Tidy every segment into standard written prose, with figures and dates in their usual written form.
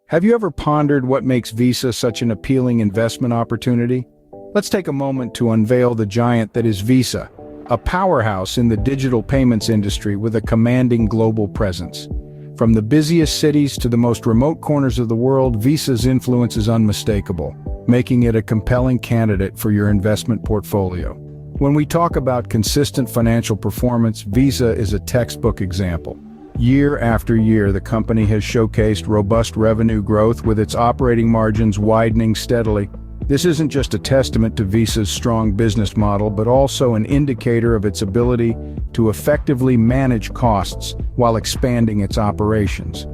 Have you ever pondered what makes Visa such an appealing investment opportunity? Let's take a moment to unveil the giant that is Visa, a powerhouse in the digital payments industry with a commanding global presence. From the busiest cities to the most remote corners of the world, Visa's influence is unmistakable, making it a compelling candidate for your investment portfolio. When we talk about consistent financial performance, Visa is a textbook example. Year after year, the company has showcased robust revenue growth with its operating margins widening steadily. This isn't just a testament to Visa's strong business model, but also an indicator of its ability to effectively manage costs while expanding its operations.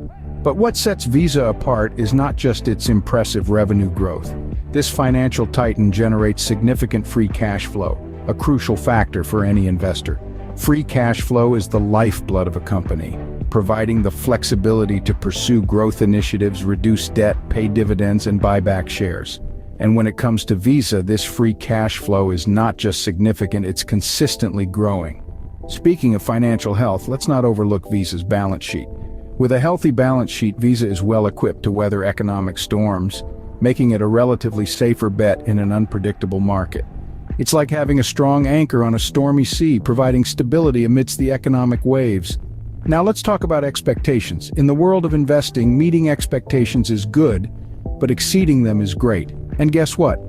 But what sets Visa apart is not just its impressive revenue growth. This financial titan generates significant free cash flow, a crucial factor for any investor. Free cash flow is the lifeblood of a company, providing the flexibility to pursue growth initiatives, reduce debt, pay dividends, and buy back shares. And when it comes to Visa, this free cash flow is not just significant, it's consistently growing. Speaking of financial health, let's not overlook Visa's balance sheet. With a healthy balance sheet, Visa is well equipped to weather economic storms, making it a relatively safer bet in an unpredictable market. It's like having a strong anchor on a stormy sea, providing stability amidst the economic waves. Now let's talk about expectations. In the world of investing, meeting expectations is good, but exceeding them is great. And guess what?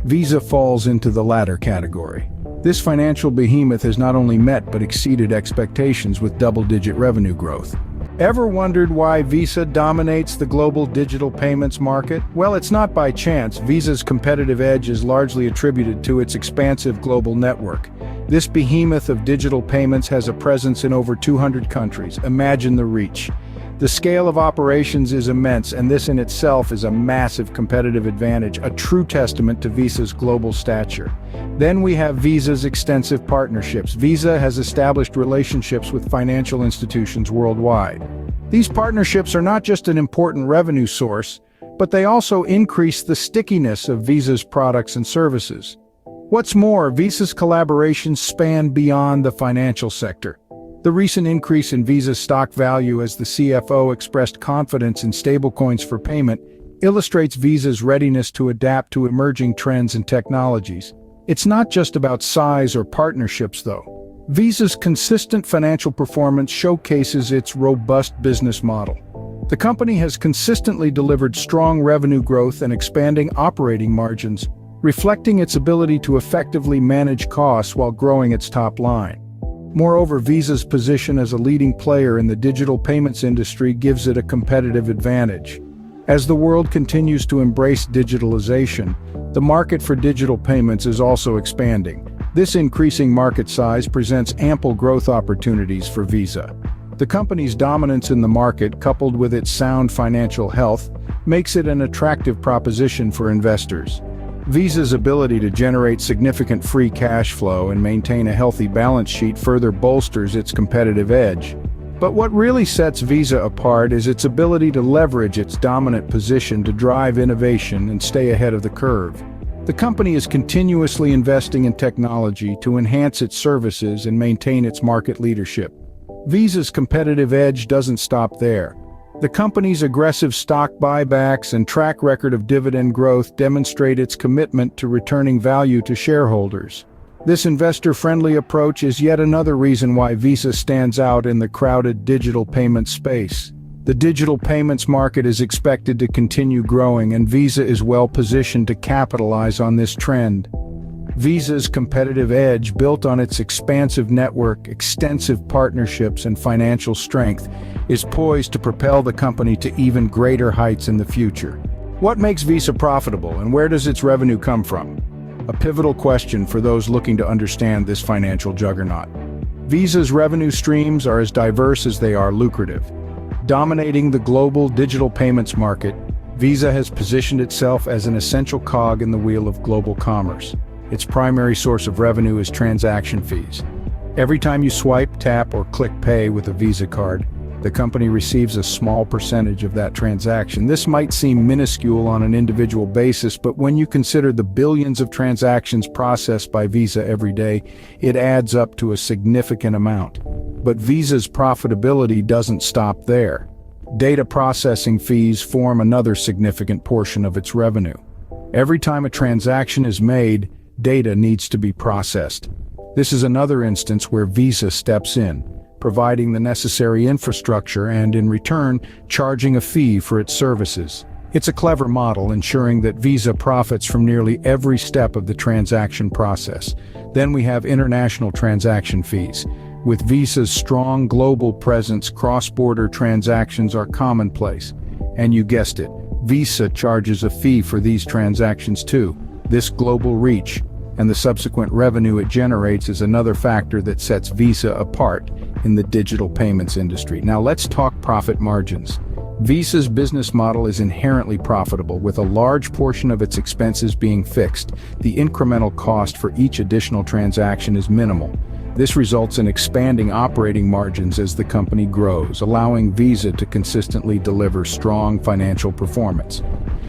Visa falls into the latter category. This financial behemoth has not only met but exceeded expectations with double-digit revenue growth. Ever wondered why Visa dominates the global digital payments market? Well, it's not by chance. Visa's competitive edge is largely attributed to its expansive global network. This behemoth of digital payments has a presence in over 200 countries. Imagine the reach. The scale of operations is immense, and this in itself is a massive competitive advantage, a true testament to Visa's global stature. Then we have Visa's extensive partnerships. Visa has established relationships with financial institutions worldwide. These partnerships are not just an important revenue source, but they also increase the stickiness of Visa's products and services. What's more, Visa's collaborations span beyond the financial sector. The recent increase in Visa's stock value as the CFO expressed confidence in stablecoins for payment illustrates Visa's readiness to adapt to emerging trends and technologies. It's not just about size or partnerships, though. Visa's consistent financial performance showcases its robust business model. The company has consistently delivered strong revenue growth and expanding operating margins, reflecting its ability to effectively manage costs while growing its top line. Moreover, Visa's position as a leading player in the digital payments industry gives it a competitive advantage. As the world continues to embrace digitalization, the market for digital payments is also expanding. This increasing market size presents ample growth opportunities for Visa. The company's dominance in the market, coupled with its sound financial health, makes it an attractive proposition for investors. Visa's ability to generate significant free cash flow and maintain a healthy balance sheet further bolsters its competitive edge. But what really sets Visa apart is its ability to leverage its dominant position to drive innovation and stay ahead of the curve. The company is continuously investing in technology to enhance its services and maintain its market leadership. Visa's competitive edge doesn't stop there. The company's aggressive stock buybacks and track record of dividend growth demonstrate its commitment to returning value to shareholders. This investor-friendly approach is yet another reason why Visa stands out in the crowded digital payment space. The digital payments market is expected to continue growing, and Visa is well positioned to capitalize on this trend. Visa's competitive edge, built on its expansive network, extensive partnerships, and financial strength, is poised to propel the company to even greater heights in the future. What makes Visa profitable, and where does its revenue come from? A pivotal question for those looking to understand this financial juggernaut. Visa's revenue streams are as diverse as they are lucrative. Dominating the global digital payments market, Visa has positioned itself as an essential cog in the wheel of global commerce. Its primary source of revenue is transaction fees. Every time you swipe, tap, or click pay with a Visa card, the company receives a small percentage of that transaction. This might seem minuscule on an individual basis, but when you consider the billions of transactions processed by Visa every day, it adds up to a significant amount. But Visa's profitability doesn't stop there. Data processing fees form another significant portion of its revenue. Every time a transaction is made, data needs to be processed. This is another instance where Visa steps in, providing the necessary infrastructure and, in return, charging a fee for its services. It's a clever model, ensuring that Visa profits from nearly every step of the transaction process. Then we have international transaction fees. With Visa's strong global presence, cross-border transactions are commonplace. And you guessed it, Visa charges a fee for these transactions too. This global reach and the subsequent revenue it generates is another factor that sets Visa apart in the digital payments industry. Now let's talk profit margins. Visa's business model is inherently profitable, with a large portion of its expenses being fixed. The incremental cost for each additional transaction is minimal. This results in expanding operating margins as the company grows, allowing Visa to consistently deliver strong financial performance.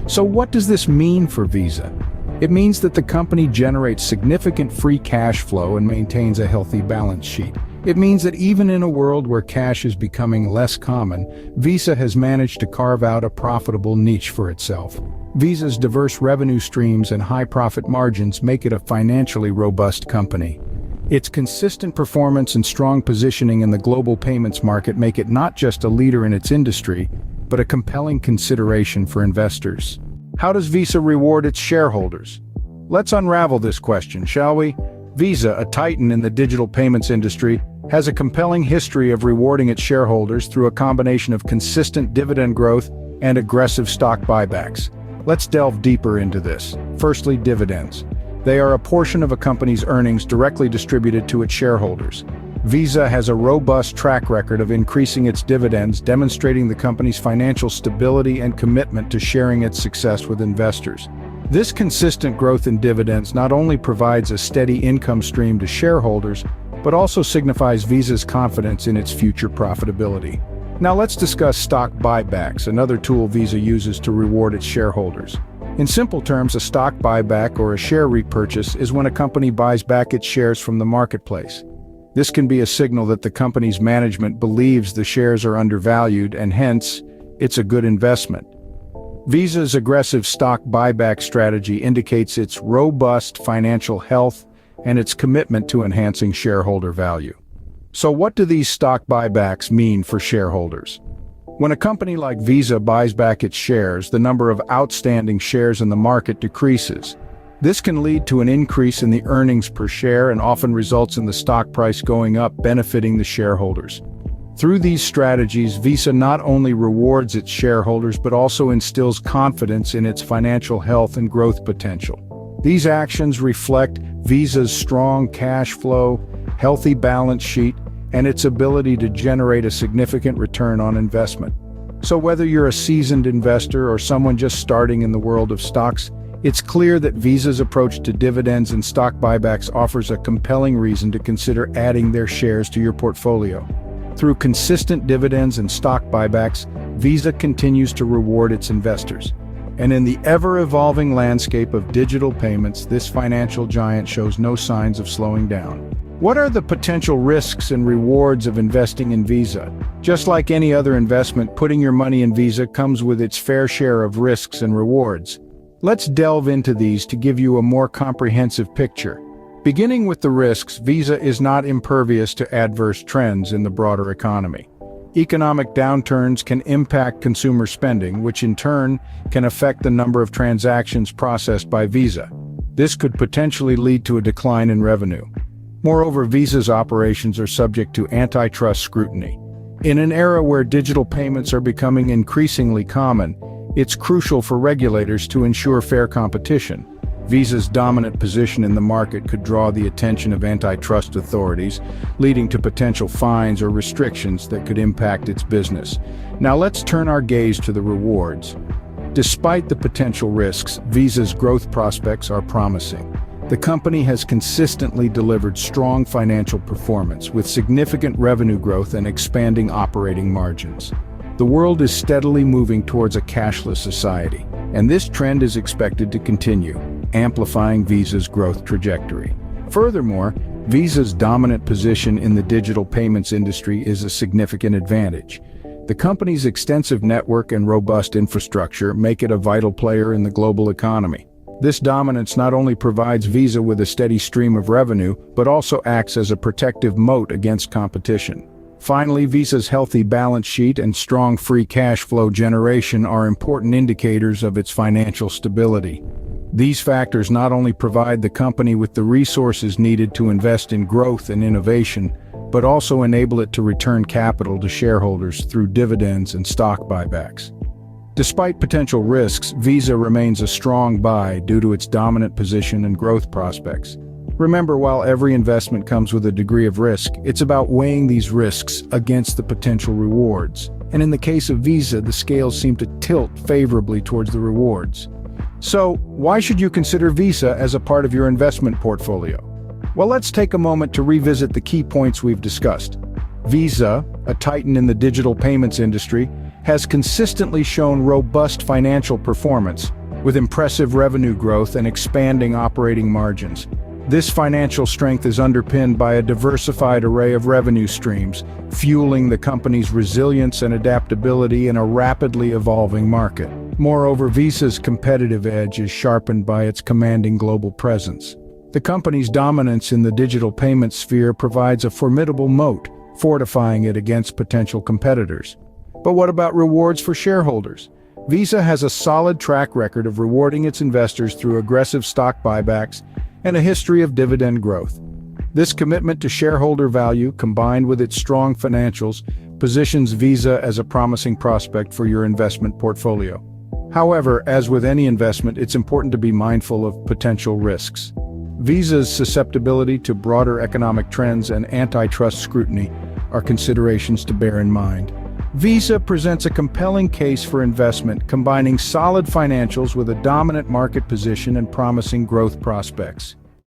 So what does this mean for Visa? It means that the company generates significant free cash flow and maintains a healthy balance sheet. It means that even in a world where cash is becoming less common, Visa has managed to carve out a profitable niche for itself. Visa's diverse revenue streams and high profit margins make it a financially robust company. Its consistent performance and strong positioning in the global payments market make it not just a leader in its industry, but a compelling consideration for investors. How does Visa reward its shareholders? Let's unravel this question, shall we? Visa, a titan in the digital payments industry, has a compelling history of rewarding its shareholders through a combination of consistent dividend growth and aggressive stock buybacks. Let's delve deeper into this. Firstly, dividends. They are a portion of a company's earnings directly distributed to its shareholders. Visa has a robust track record of increasing its dividends, demonstrating the company's financial stability and commitment to sharing its success with investors. This consistent growth in dividends not only provides a steady income stream to shareholders, but also signifies Visa's confidence in its future profitability. Now let's discuss stock buybacks, another tool Visa uses to reward its shareholders. In simple terms, a stock buyback or a share repurchase is when a company buys back its shares from the marketplace. This can be a signal that the company's management believes the shares are undervalued and hence, it's a good investment. Visa's aggressive stock buyback strategy indicates its robust financial health and its commitment to enhancing shareholder value. So what do these stock buybacks mean for shareholders? When a company like Visa buys back its shares, the number of outstanding shares in the market decreases. This can lead to an increase in the earnings per share and often results in the stock price going up, benefiting the shareholders. Through these strategies, Visa not only rewards its shareholders but also instills confidence in its financial health and growth potential. These actions reflect Visa's strong cash flow, healthy balance sheet, and its ability to generate a significant return on investment. So whether you're a seasoned investor or someone just starting in the world of stocks, it's clear that Visa's approach to dividends and stock buybacks offers a compelling reason to consider adding their shares to your portfolio. Through consistent dividends and stock buybacks, Visa continues to reward its investors. And in the ever-evolving landscape of digital payments, this financial giant shows no signs of slowing down. What are the potential risks and rewards of investing in Visa? Just like any other investment, putting your money in Visa comes with its fair share of risks and rewards. Let's delve into these to give you a more comprehensive picture. Beginning with the risks, Visa is not impervious to adverse trends in the broader economy. Economic downturns can impact consumer spending, which in turn can affect the number of transactions processed by Visa. This could potentially lead to a decline in revenue. Moreover, Visa's operations are subject to antitrust scrutiny. In an era where digital payments are becoming increasingly common, it's crucial for regulators to ensure fair competition. Visa's dominant position in the market could draw the attention of antitrust authorities, leading to potential fines or restrictions that could impact its business. Now let's turn our gaze to the rewards. Despite the potential risks, Visa's growth prospects are promising. The company has consistently delivered strong financial performance with significant revenue growth and expanding operating margins. The world is steadily moving towards a cashless society, and this trend is expected to continue, amplifying Visa's growth trajectory. Furthermore, Visa's dominant position in the digital payments industry is a significant advantage. The company's extensive network and robust infrastructure make it a vital player in the global economy. This dominance not only provides Visa with a steady stream of revenue, but also acts as a protective moat against competition. Finally, Visa's healthy balance sheet and strong free cash flow generation are important indicators of its financial stability. These factors not only provide the company with the resources needed to invest in growth and innovation, but also enable it to return capital to shareholders through dividends and stock buybacks. Despite potential risks, Visa remains a strong buy due to its dominant position and growth prospects. Remember, while every investment comes with a degree of risk, it's about weighing these risks against the potential rewards. And in the case of Visa, the scales seem to tilt favorably towards the rewards. So, why should you consider Visa as a part of your investment portfolio? Well, let's take a moment to revisit the key points we've discussed. Visa, a titan in the digital payments industry, has consistently shown robust financial performance, with impressive revenue growth and expanding operating margins. This financial strength is underpinned by a diversified array of revenue streams, fueling the company's resilience and adaptability in a rapidly evolving market. Moreover, Visa's competitive edge is sharpened by its commanding global presence. The company's dominance in the digital payment sphere provides a formidable moat, fortifying it against potential competitors. But what about rewards for shareholders? Visa has a solid track record of rewarding its investors through aggressive stock buybacks and a history of dividend growth. This commitment to shareholder value, combined with its strong financials, positions Visa as a promising prospect for your investment portfolio. However, as with any investment, it's important to be mindful of potential risks. Visa's susceptibility to broader economic trends and antitrust scrutiny are considerations to bear in mind. Visa presents a compelling case for investment, combining solid financials with a dominant market position and promising growth prospects.